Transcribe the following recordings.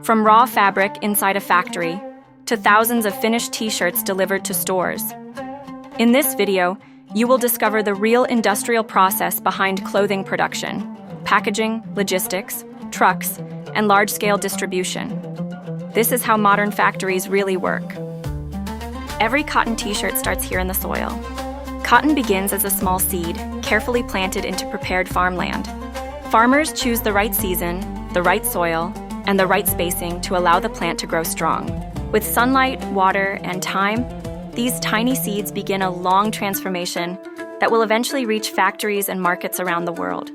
From raw fabric inside a factory to thousands of finished t-shirts delivered to stores. In this video, you will discover the real industrial process behind clothing production, packaging, logistics, trucks, and large-scale distribution. This is how modern factories really work. Every cotton t-shirt starts here in the soil. Cotton begins as a small seed, carefully planted into prepared farmland. Farmers choose the right season, the right soil, and the right spacing to allow the plant to grow strong. With sunlight, water, and time, these tiny seeds begin a long transformation that will eventually reach factories and markets around the world.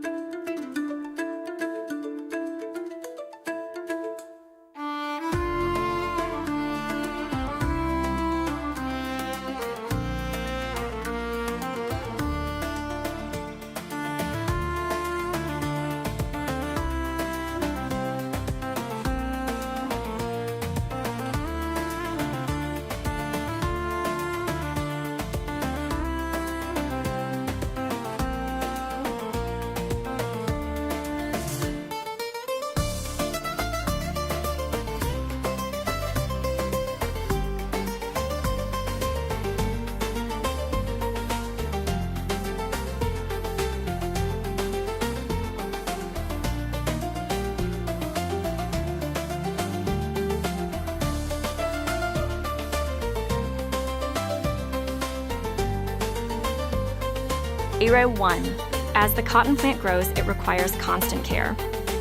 Era 1. As the cotton plant grows, it requires constant care.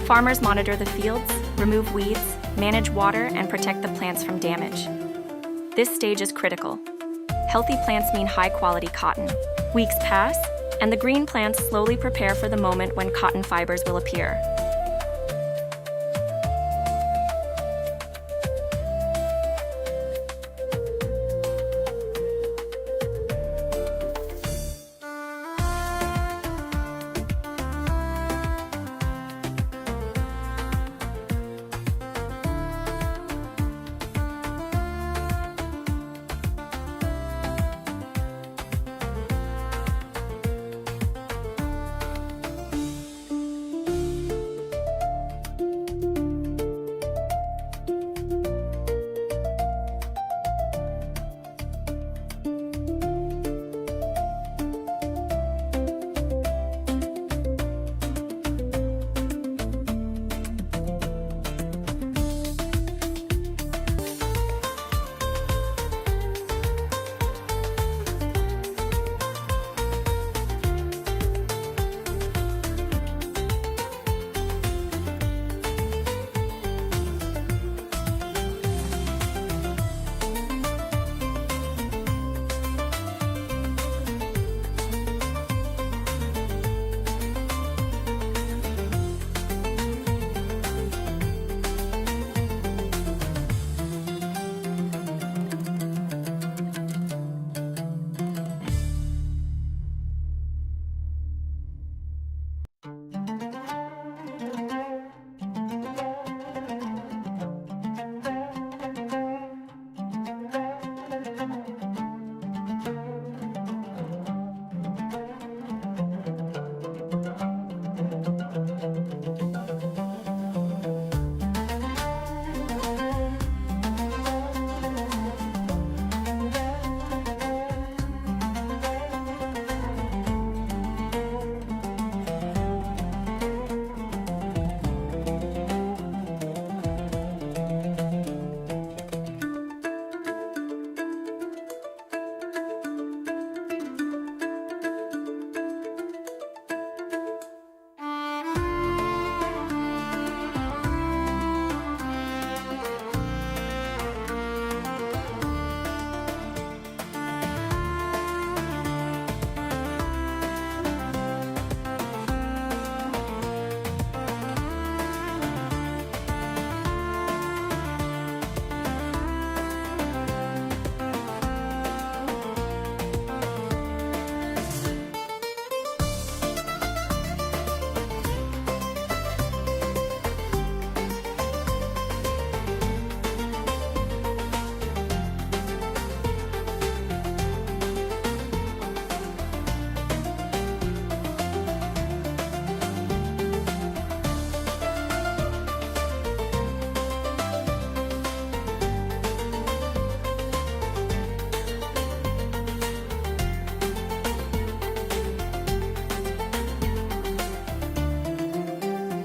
Farmers monitor the fields, remove weeds, manage water, and protect the plants from damage. This stage is critical. Healthy plants mean high-quality cotton. Weeks pass, and the green plants slowly prepare for the moment when cotton fibers will appear.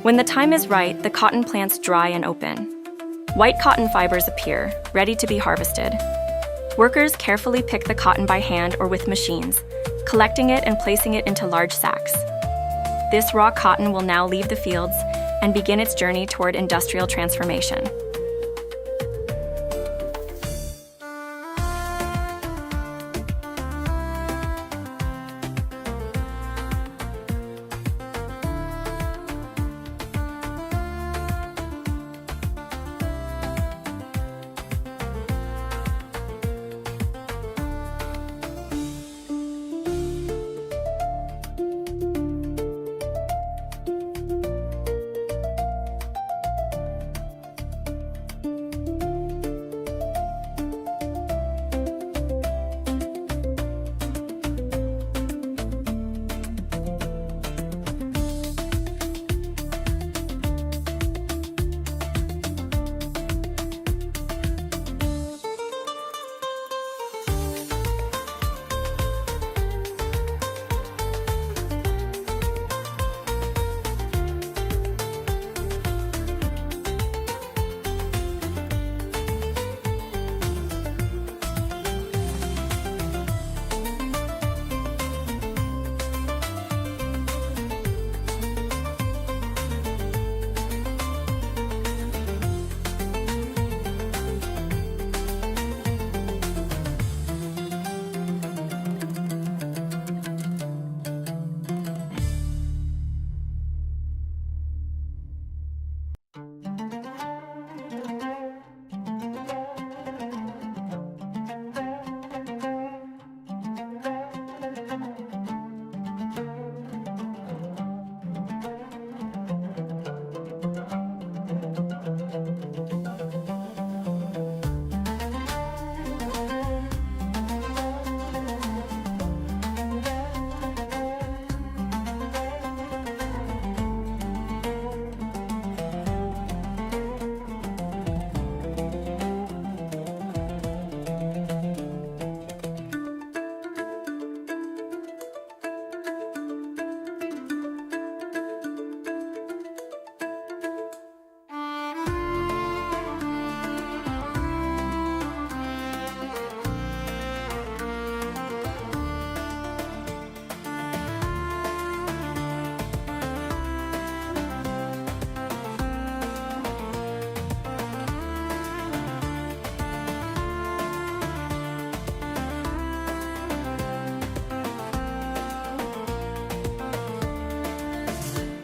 When the time is right, the cotton plants dry and open. White cotton fibers appear, ready to be harvested. Workers carefully pick the cotton by hand or with machines, collecting it and placing it into large sacks. This raw cotton will now leave the fields and begin its journey toward industrial transformation.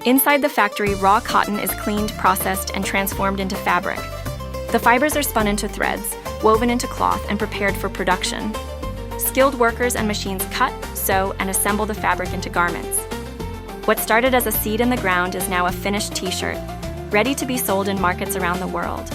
Inside the factory, raw cotton is cleaned, processed, and transformed into fabric. The fibers are spun into threads, woven into cloth, and prepared for production. Skilled workers and machines cut, sew, and assemble the fabric into garments. What started as a seed in the ground is now a finished t-shirt, ready to be sold in markets around the world.